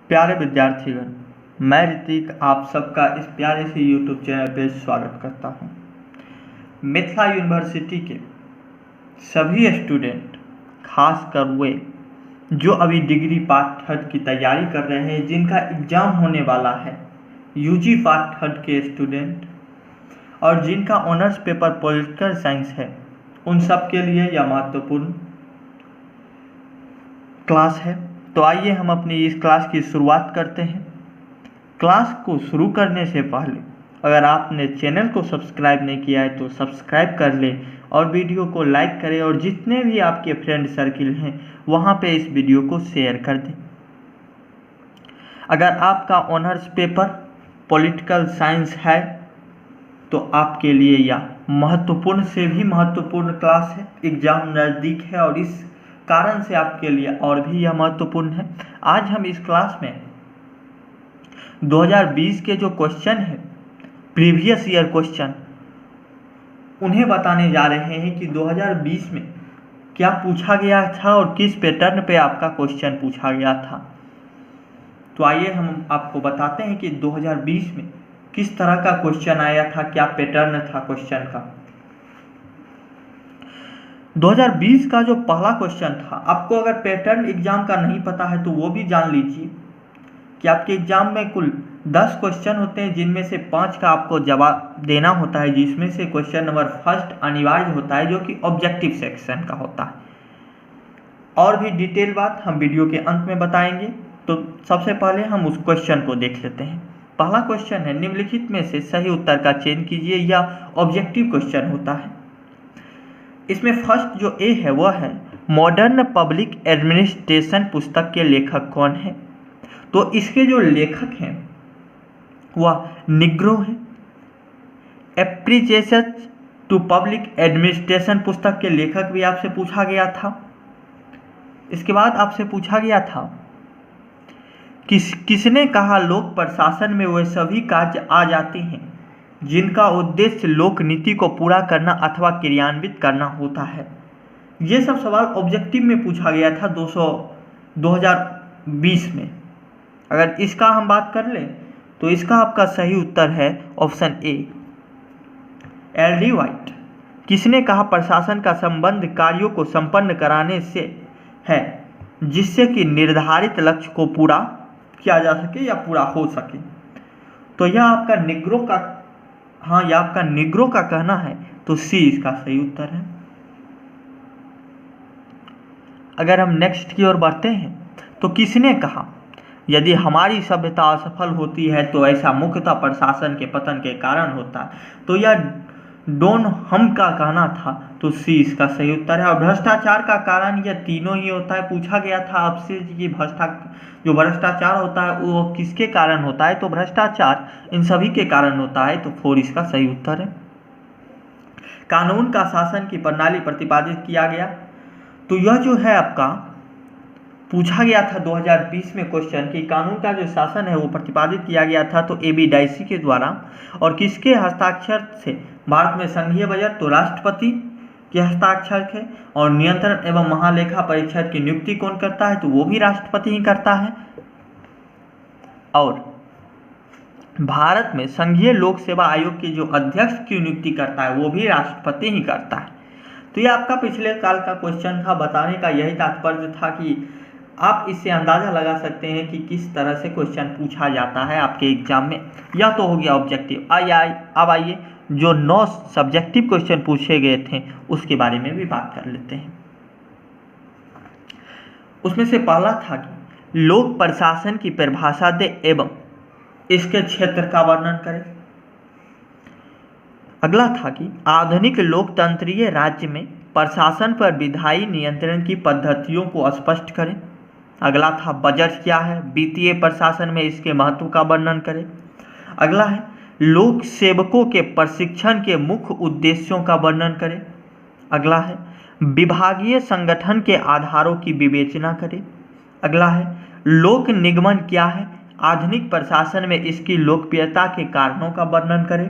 प्यारे विद्यार्थीगण, मैं ऋतिक आप सबका इस प्यारे से YouTube चैनल पर स्वागत करता हूँ। मिथिला यूनिवर्सिटी के सभी स्टूडेंट, खासकर वे जो अभी डिग्री पार्ट थर्ड की तैयारी कर रहे हैं, जिनका एग्ज़ाम होने वाला है, यूजी पार्ट थर्ड के स्टूडेंट और जिनका ऑनर्स पेपर पॉलिटिकल साइंस है, उन सब के लिए यह महत्वपूर्ण क्लास है। तो आइए हम अपनी इस क्लास की शुरुआत करते हैं। क्लास को शुरू करने से पहले अगर आपने चैनल को सब्सक्राइब नहीं किया है तो सब्सक्राइब कर लें और वीडियो को लाइक करें और जितने भी आपके फ्रेंड सर्किल हैं वहाँ पे इस वीडियो को शेयर कर दें। अगर आपका ऑनर्स पेपर पॉलिटिकल साइंस है तो आपके लिए यह महत्वपूर्ण से भी महत्वपूर्ण क्लास है। एग्ज़ाम नज़दीक है और इस कारण से आपके लिए और भी यह महत्वपूर्ण है। आज हम इस क्लास में 2020 के जो क्वेश्चन है, प्रीवियस ईयर क्वेश्चन, उन्हें बताने जा रहे हैं कि 2020 में क्या पूछा गया था और किस पैटर्न पे आपका क्वेश्चन पूछा गया था। तो आइए हम आपको बताते हैं कि 2020 में किस तरह का क्वेश्चन आया था, क्या पैटर्न था क्वेश्चन का। 2020 का जो पहला क्वेश्चन था, आपको अगर पैटर्न एग्जाम का नहीं पता है तो वो भी जान लीजिए कि आपके एग्जाम में कुल 10 क्वेश्चन होते हैं, जिनमें से 5 का आपको जवाब देना होता है, जिसमें से क्वेश्चन नंबर फर्स्ट अनिवार्य होता है जो कि ऑब्जेक्टिव सेक्शन का होता है। और भी डिटेल बात हम वीडियो के अंत में बताएंगे। तो सबसे पहले हम उस क्वेश्चन को देख लेते हैं। पहला क्वेश्चन है, निम्नलिखित में से सही उत्तर का चयन कीजिए। यह ऑब्जेक्टिव क्वेश्चन होता है। इसमें फर्स्ट जो ए है वह है मॉडर्न पब्लिक एडमिनिस्ट्रेशन पुस्तक के लेखक कौन है। तो इसके जो लेखक हैं वह निग्रो है। एप्रीसिएशन टू पब्लिक एडमिनिस्ट्रेशन पुस्तक के लेखक भी आपसे पूछा गया था। इसके बाद आपसे पूछा गया था किसने कहा लोक प्रशासन में वे सभी कार्य आ जाते हैं जिनका उद्देश्य लोक नीति को पूरा करना अथवा क्रियान्वित करना होता है। ये सब सवाल ऑब्जेक्टिव में पूछा गया था 2020 में। अगर इसका हम बात कर लें तो इसका आपका सही उत्तर है ऑप्शन ए, एल.डी. वाइट। किसने कहा प्रशासन का संबंध कार्यों को संपन्न कराने से है जिससे कि निर्धारित लक्ष्य को पूरा किया जा सके या पूरा हो सके। तो यह आपका निग्रो का, हाँ, यह आपका निग्रो का कहना है, तो सी इसका सही उत्तर है। अगर हम नेक्स्ट की ओर बढ़ते हैं तो किसने कहा यदि हमारी सभ्यता असफल होती है तो ऐसा मुख्यतः प्रशासन के पतन के कारण होता है। तो यह डॉन हम का कहना था, तो सी इसका सही उत्तर है। और भ्रष्टाचार का कारण यह तीनों ही होता है। पूछा गया था आपसे कि जो भ्रष्टाचार होता है वो किसके कारण होता है, तो भ्रष्टाचार इन सभी के कारण होता है, तो 4 इसका सही उत्तर है। कानून का शासन की प्रणाली प्रतिपादित किया गया। तो यह जो है आपका पूछा गया था 2020 में क्वेश्चन कि कानून का जो शासन है वो प्रतिपादित किया गया था तो ए.बी. डाइसी के द्वारा। और किसके हस्ताक्षर से भारत में संघीय बजट, तो राष्ट्रपति के हस्ताक्षर थे। और नियंत्रण एवं महालेखा परीक्षक की नियुक्ति कौन करता है, तो वो भी राष्ट्रपति ही करता है। और भारत में संघीय लोक सेवा आयोग के जो अध्यक्ष की नियुक्ति करता है वो भी राष्ट्रपति ही करता है। तो ये आपका पिछले काल का क्वेश्चन था। बताने का यही तात्पर्य था कि आप इससे अंदाज़ा लगा सकते हैं कि किस तरह से क्वेश्चन पूछा जाता है आपके एग्जाम में। यह तो हो गया ऑब्जेक्टिव। अब आइए जो 9 सब्जेक्टिव क्वेश्चन पूछे गए थे उसके बारे में भी बात कर लेते हैं। उसमें से पहला था कि लोक प्रशासन की परिभाषा दे एवं इसके क्षेत्र का वर्णन करें। अगला था कि आधुनिक लोकतंत्रीय राज्य में प्रशासन पर विधायी नियंत्रण की पद्धतियों को स्पष्ट करें। अगला था बजट क्या है, वित्तीय प्रशासन में इसके महत्व का वर्णन करें। अगला है लोक सेवकों के प्रशिक्षण के मुख्य उद्देश्यों का वर्णन करें। अगला है विभागीय संगठन के आधारों की विवेचना करें। अगला है लोक निगमन क्या है, आधुनिक प्रशासन में इसकी लोकप्रियता के कारणों का वर्णन करें।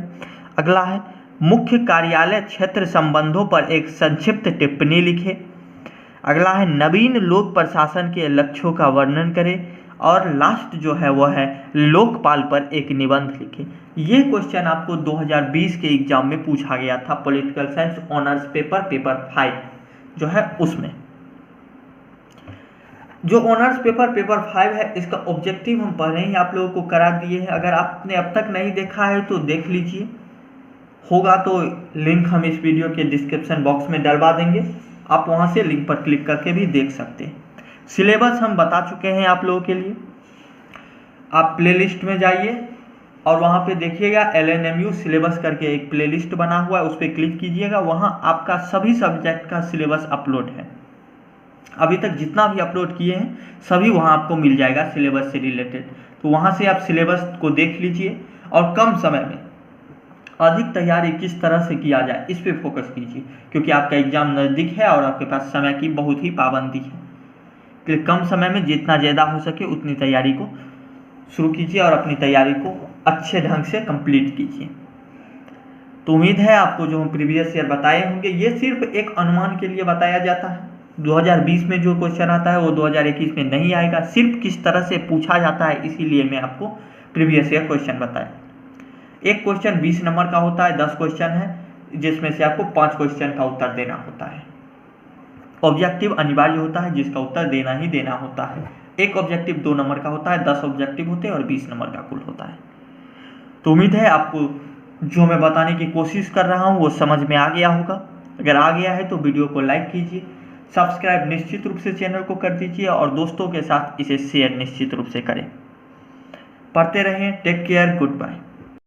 अगला है मुख्य कार्यालय क्षेत्र संबंधों पर एक संक्षिप्त टिप्पणी लिखें। अगला है नवीन लोक प्रशासन के लक्ष्यों का वर्णन करें। और लास्ट जो है वो है लोकपाल पर एक निबंध लिखें। ये क्वेश्चन आपको 2020 के एग्जाम में पूछा गया था, पॉलिटिकल साइंस ऑनर्स पेपर 5 जो है उसमें। जो ऑनर्स पेपर 5 है इसका ऑब्जेक्टिव हम पहले ही आप लोगों को करा दिए हैं। अगर आपने अब तक नहीं देखा है तो देख लीजिए, होगा तो लिंक हम इस वीडियो के डिस्क्रिप्शन बॉक्स में डलवा देंगे, आप वहां से लिंक पर क्लिक करके भी देख सकते हैं। सिलेबस हम बता चुके हैं आप लोगों के लिए। आप प्लेलिस्ट में जाइए और वहाँ पे देखिएगा LNMU सिलेबस करके एक प्लेलिस्ट बना हुआ है, उस पर क्लिक कीजिएगा। वहाँ आपका सभी सब्जेक्ट का सिलेबस अपलोड है, अभी तक जितना भी अपलोड किए हैं सभी वहाँ आपको मिल जाएगा सिलेबस से रिलेटेड। तो वहाँ से आप सिलेबस को देख लीजिए और कम समय में अधिक तैयारी किस तरह से किया जाए इस पे फोकस कीजिए, क्योंकि आपका एग्जाम नज़दीक है और आपके पास समय की बहुत ही पाबंदी है। इसलिए कम समय में जितना ज़्यादा हो सके उतनी तैयारी को शुरू कीजिए और अपनी तैयारी को अच्छे ढंग से कंप्लीट कीजिए। तो उम्मीद है आपको जो हम प्रीवियस ईयर बताए होंगे, ये सिर्फ एक अनुमान के लिए बताया जाता है। 2020 में जो क्वेश्चन आता है वो 2021 में नहीं आएगा, सिर्फ किस तरह से पूछा जाता है इसीलिए मैं आपको प्रीवियस ईयर क्वेश्चन बताया। एक क्वेश्चन 20 नंबर का होता है, 10 क्वेश्चन है जिसमें से आपको 5 क्वेश्चन का उत्तर देना होता है। ऑब्जेक्टिव अनिवार्य होता है जिसका उत्तर देना ही देना होता है। एक ऑब्जेक्टिव 2 नंबर का होता है, 10 ऑब्जेक्टिव होते हैं और 20 नंबर का कुल होता है। तो उम्मीद है आपको जो मैं बताने की कोशिश कर रहा हूँ वो समझ में आ गया होगा। अगर आ गया है तो वीडियो को लाइक कीजिए, सब्सक्राइब निश्चित रूप से चैनल को कर दीजिए और दोस्तों के साथ इसे शेयर निश्चित रूप से करें। पढ़ते रहें, टेक केयर, गुड बाय।